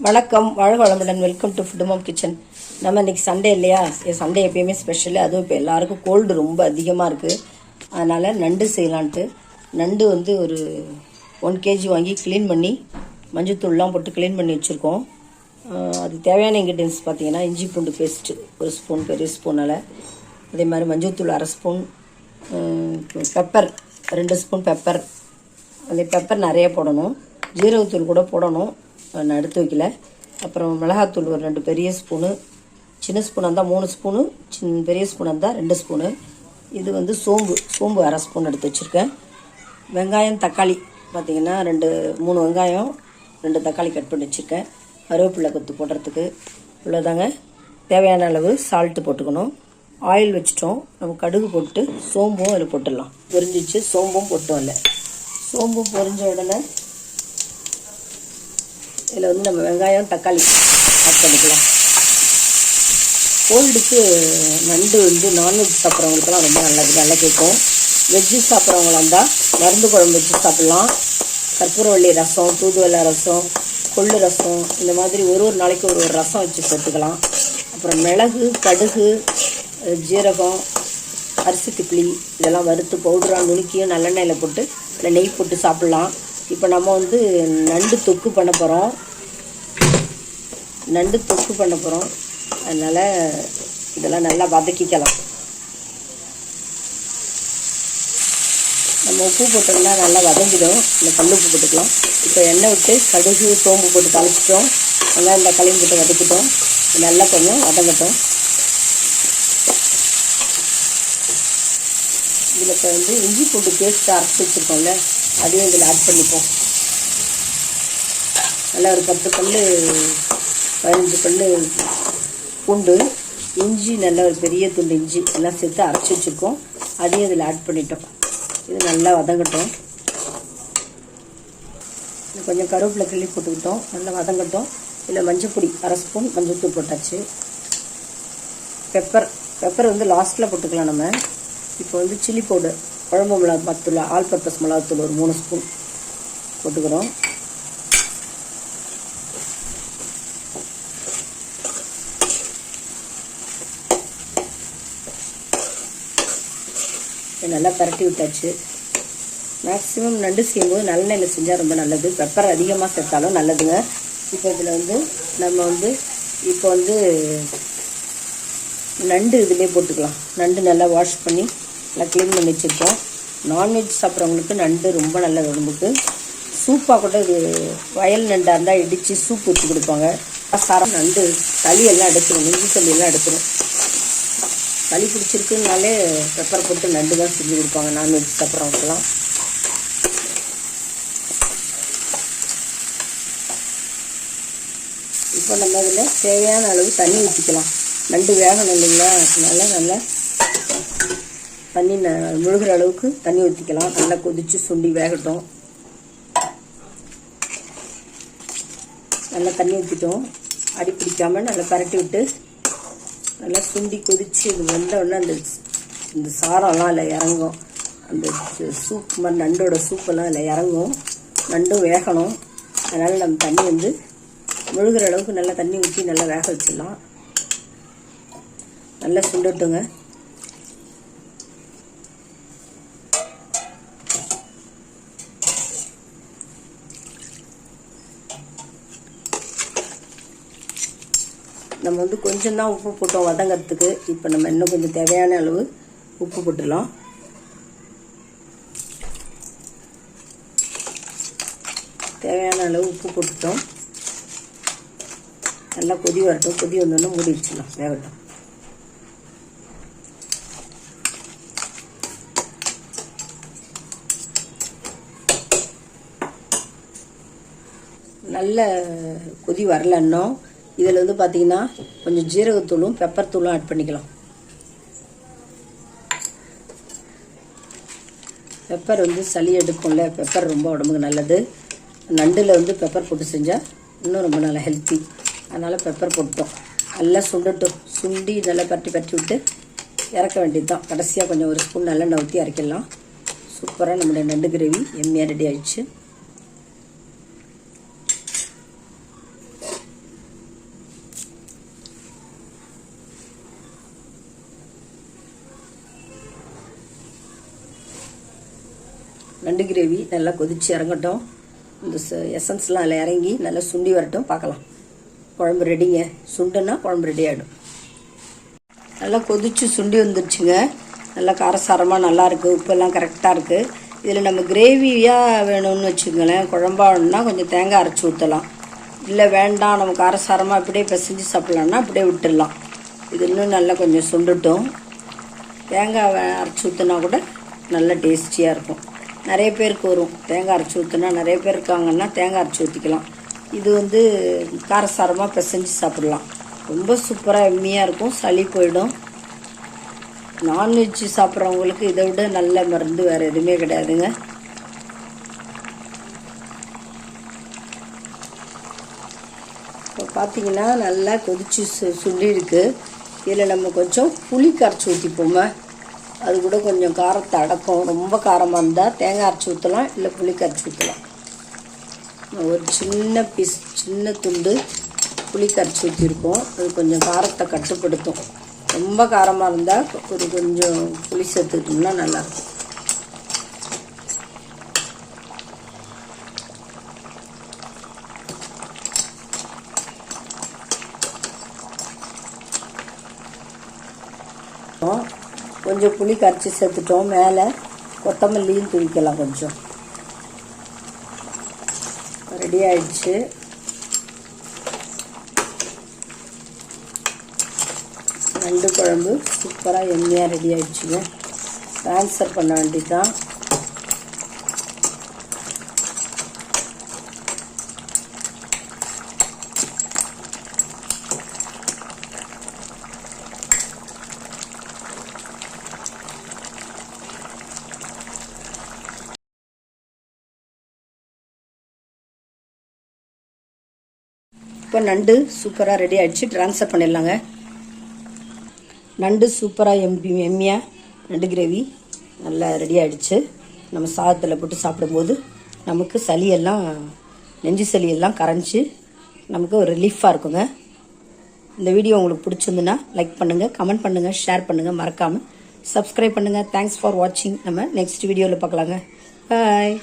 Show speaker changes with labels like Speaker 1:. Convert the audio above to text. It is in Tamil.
Speaker 1: வணக்கம், வாழ்க வளமுடன். Welcome to Food Mom Kitchen. நம்ம இன்றைக்கி சண்டே இல்லையா? சண்டே எப்பயுமே ஸ்பெஷலு. அதுவும் இப்போ எல்லாருக்கும் கோல்டு ரொம்ப அதிகமாக இருக்குது. அதனால் நண்டு செய்யலான்ட்டு நண்டு வந்து ஒரு 1 kg வாங்கி க்ளீன் பண்ணி மஞ்சத்தூள்லாம் போட்டு க்ளீன் பண்ணி வச்சுருக்கோம். அது தேவையான இன்க்ரீடியன்ஸ் பார்த்திங்கன்னா இஞ்சி பூண்டு பேஸ்ட்டு 1 ஸ்பூன், பெரிய ஸ்பூனால். அதே மாதிரி மஞ்சத்தூள் 1/2 ஸ்பூன், பெப்பர் 2 ஸ்பூன் பெப்பர். அந்த பெப்பர் நிறைய போடணும், ஜீரகத்தூள் கூட போடணும், நான் எடுத்து வைக்கல. அப்புறம் மிளகாத்தூள் ஒரு 2 பெரிய ஸ்பூனு, சின்ன ஸ்பூனாக இருந்தால் 3 ஸ்பூனு, பெரிய ஸ்பூனாக இருந்தால் 2 ஸ்பூனு. இது வந்து சோம்பு 1/2 ஸ்பூன் எடுத்து வச்சுருக்கேன். வெங்காயம் தக்காளி பார்த்திங்கன்னா 3 வெங்காயம் 2 தக்காளி கட் பண்ணி வச்சுருக்கேன். கருவேப்பிலை கொத்து போடுறதுக்கு இவ்வளோதாங்க. தேவையான அளவு சால்ட்டு போட்டுக்கணும். ஆயில் வச்சுட்டோம். நம்ம கடுகு போட்டு சோம்பும் அதில் போட்டுடலாம். பொரிஞ்சிச்சு, சோம்பும் போட்டோம். இல்லை, சோம்பு பொரிஞ்ச உடனே இதில் வந்து நம்ம வெங்காயம் தக்காளி ஆட் பண்ணிக்கலாம். கோல்டுக்கு நண்டு வந்து நான்வெஜ் சாப்பிட்றவங்களுக்குலாம் ரொம்ப நல்லது, நல்லா கேட்கும். வெஜ்ஜு சாப்பிட்றவங்களா இருந்தால் மருந்து குழம்பு வச்சு சாப்பிட்லாம். கற்பூரவள்ளி ரசம், தூதுவளை ரசம், கொள்ளு ரசம், இந்த மாதிரி ஒரு நாளைக்கு ஒரு ரசம் வச்சு சேர்த்துக்கலாம். அப்புறம் மிளகு, கடுகு, ஜீரகம், அரிசி திப்பிலி இதெல்லாம் வறுத்து பவுடராக நுணுக்கியும் நல்லெண்ணெயில் போட்டு இல்லை நெய் போட்டு சாப்பிட்லாம். இப்போ நம்ம வந்து நண்டு தொக்கு பண்ண போகிறோம். அதனால் இதெல்லாம் நல்லா வதக்கிக்கலாம். நம்ம உப்பு போட்டோம்னா நல்லா வதங்கிடும். இந்த கல் உப்பு போட்டுக்கலாம். இப்போ எண்ணெய் விட்டு கடுகு சோம்பு போட்டு தாளிச்சிட்டோம். வெங்காயம் தக்காளியும் போட்டு வதக்கிட்டோம். நல்லா கொஞ்சம் வதங்கட்டும். இதில் இப்போ வந்து இஞ்சி பூண்டு பேஸ்ட்டு அரைச்சி வச்சுருக்கோம்ல, அதையும் இதில் ஆட் பண்ணிப்போம். நல்லா ஒரு 10 பல் 15 பல் பூண்டு, இஞ்சி நல்லா ஒரு பெரிய துண்டு இஞ்சி எல்லாம் சேர்த்து அரைச்சி வச்சுருக்கோம். அதையும் இதில் ஆட் பண்ணிட்டோம். இது நல்லா வதங்கட்டும். கொஞ்சம் கருவேப்பிலை கிள்ளி போட்டுக்கிட்டோம். நல்லா வதங்கட்டும். இதில் மஞ்சப்பொடி 1/2 ஸ்பூன் மஞ்சத்தூள் போட்டாச்சு. பெப்பர் வந்து லாஸ்ட்டில் போட்டுக்கலாம் நம்ம. இப்போ வந்து சில்லி பவுடர், குழம்பு மிளகாத்தூள், ஆல் பர்பஸ் மிளகாத்தூள் ஒரு 3 ஸ்பூன் போட்டுக்கிறோம். நல்லா பரட்டி விட்டாச்சு. மேக்ஸிமம் நண்டு செய்யும்போது நல்லெண்ணெயில் செஞ்சால் ரொம்ப நல்லது. பெப்பர் அதிகமாக சேர்த்தாலும் நல்லதுங்க. இப்போ இதில் வந்து நம்ம வந்து நண்டு இதிலே போட்டுக்கலாம். நண்டு நல்லா வாஷ் பண்ணி நல்லா க்ளீன் பண்ணி வச்சுருக்கோம். நான்வெஜ் சாப்பிட்றவங்களுக்கு நண்டு ரொம்ப நல்லது உடம்புக்கு. சூப்பாக கூட இது வயல் நண்டாக இருந்தால் இடித்து சூப் வச்சு கொடுப்பாங்க. சாரம் நண்டு சளியெல்லாம் எடுத்துரும், நெஞ்சு சளியெல்லாம் எடுத்துரும். சளி பிடிச்சிருக்குனாலே பெப்பர் போட்டு நண்டு தான் செஞ்சு கொடுப்பாங்க நான்வெஜ் சாப்பிட்றவங்களுக்குலாம். இப்போ நம்ம இதில் தேவையான அளவு தண்ணி ஊற்றிக்கலாம். நண்டு வேகணும் இல்லைங்களா? அதனால நல்லா தண்ணி முழுகிற அளவுக்கு தண்ணி ஊற்றிக்கலாம். நல்லா கொதித்து சுண்டி வேகட்டும். நல்லா தண்ணி ஊற்றிட்டோம். அடி பிடிக்காமல் நல்லா பரட்டி விட்டு நல்லா சுண்டி கொதித்து இது வந்தோடனே இந்த சாரம்லாம் அதில் இறங்கும். அந்த சூப் மாதிரி நண்டோட சூப்பெல்லாம் அதில் இறங்கும். நண்டும் வேகணும். அதனால் நம்ம தண்ணி வந்து முழுகிற அளவுக்கு நல்லா தண்ணி ஊற்றி நல்லா வேக வச்சிடலாம். நல்லா சுண்டட்டுங்க. நம்ம வந்து கொஞ்சம் தான் உப்பு போட்டோம் வதங்கிறதுக்கு. இப்போ நம்ம இன்னும் கொஞ்சம் தேவையான அளவு உப்பு போட்டுடலாம். தேவையான அளவு உப்பு போட்டுட்டோம். நல்லா கொதி வரட்டும். கொதி வந்தோன்னா மூடி வச்சிடலாம், வேகட்டும். நல்ல கொதி வரலன்னா இதில் வந்து பார்த்திங்கன்னா கொஞ்சம் ஜீரகத்தூளும் பெப்பர் தூளும் ஆட் பண்ணிக்கலாம். பெப்பர் வந்து சளி எடுக்கும்ல, பெப்பர் ரொம்ப உடம்புக்கு நல்லது. நண்டில் வந்து பெப்பர் போட்டு செஞ்சால் இன்னும் ரொம்ப நல்லா ஹெல்த்தி. அதனால் பெப்பர் போட்டோம். நல்லா சுண்டி நல்லா பரட்டி விட்டு இறக்க வேண்டியது தான். கடைசியாக கொஞ்சம் 1 ஸ்பூன் நல்லெண்ணெய் ஊற்றி இறக்கிடலாம். சூப்பராக நம்மளுடைய நண்டு கிரேவி எம்மியாக ரெடி ஆயிடுச்சு. நண்டு கிரேவி நல்லா கொதிச்சு இறங்கட்டும். இந்த எசன்ஸ்லாம் அதில் இறங்கி நல்லா சுண்டி வரட்டும், பார்க்கலாம். குழம்பு ரெடிங்க. சுண்டுன்னா குழம்பு ரெடி ஆகிடும். நல்லா கொதிச்சு சுண்டி வந்துடுச்சுங்க. நல்லா காரசாரமாக நல்லாயிருக்கு. உப்பெல்லாம் கரெக்டாக இருக்குது. இதில் நம்ம கிரேவியாக வேணும்னு வச்சுக்கோங்களேன், குழம்பா வேணும்னா கொஞ்சம் தேங்காய் அரைச்சி ஊற்றலாம். இல்லை வேண்டாம் நம்ம காரசாரமாக அப்படியே பிசைஞ்சு சாப்பிட்லான்னா அப்படியே விட்டுடலாம். இது இன்னும் நல்லா கொஞ்சம் சுண்டுட்டும். தேங்காய் அரைச்சி ஊற்றினா கூட நல்ல டேஸ்டியாக இருக்கும். நிறைய பேருக்கு வரும். தேங்காய் அரைச்சி ஊற்றினா நிறைய பேர் இருக்காங்கன்னா தேங்காய் அரைச்சி ஊற்றிக்கலாம். இது வந்து காரசாரமாக பிசைஞ்சு சாப்பிடலாம். ரொம்ப சூப்பராக எம்மியாக இருக்கும். சளி போயிடும். நான்வெஜ் சாப்பிட்றவங்களுக்கு இதை விட நல்ல மருந்து வேறு எதுவுமே கிடையாதுங்க. இப்போ பார்த்தீங்கன்னா நல்லா கொதிச்சு சுண்டி இருக்குது. இதில் நம்ம கொஞ்சம் புளி கரைச்சி ஊற்றிப்போமே, அது கூட கொஞ்சம் காரத்தை அடக்கும். ரொம்ப காரமாக இருந்தால் தேங்காய் அரைச்சி ஊற்றலாம், இல்லை புளி கரைச்சி ஊற்றலாம். ஒரு சின்ன துண்டு புளி கரைச்சி ஊற்றிருக்கோம். அது கொஞ்சம் காரத்தை கட்டுப்படுத்தும். ரொம்ப காரமாக இருந்தால் கொஞ்சம் புளி சேர்த்துக்கிட்டோம்னா நல்லாயிருக்கும். கொஞ்சம் புளி கரைச்சி சேர்த்துட்டோம். மேலே கொத்தமல்லியும் தூவிக்கலாம். கொஞ்சம் ரெடி ஆயிடுச்சு. நண்டு குழம்பு சூப்பராக எண்ணெயாக ரெடி ஆயிடுச்சுங்க. ட்ரான்ஸ்ஃபர் பண்ண வேண்டியதுதான். இப்போ நண்டு சூப்பராக ரெடி ஆகிடுச்சு. ட்ரான்ஸ்ஃபர் பண்ணிடலாங்க. நண்டு சூப்பராக எம்மியாக நண்டு கிரேவி நல்லா ரெடி ஆகிடுச்சு. நம்ம சாதத்தில் போட்டு சாப்பிடும்போது நமக்கு சளியெல்லாம், நெஞ்சு சளியெல்லாம் கரைஞ்சி நமக்கு ஒரு ரிலீஃபாக இருக்குங்க. இந்த வீடியோ உங்களுக்கு பிடிச்சிருந்துன்னா லைக் பண்ணுங்கள், கமெண்ட் பண்ணுங்கள், ஷேர் பண்ணுங்கள், மறக்காமல் சப்ஸ்கிரைப் பண்ணுங்கள். தேங்க்ஸ் ஃபார் வாட்சிங். நம்ம நெக்ஸ்ட் வீடியோவில் பார்க்கலாங்க. பாய்.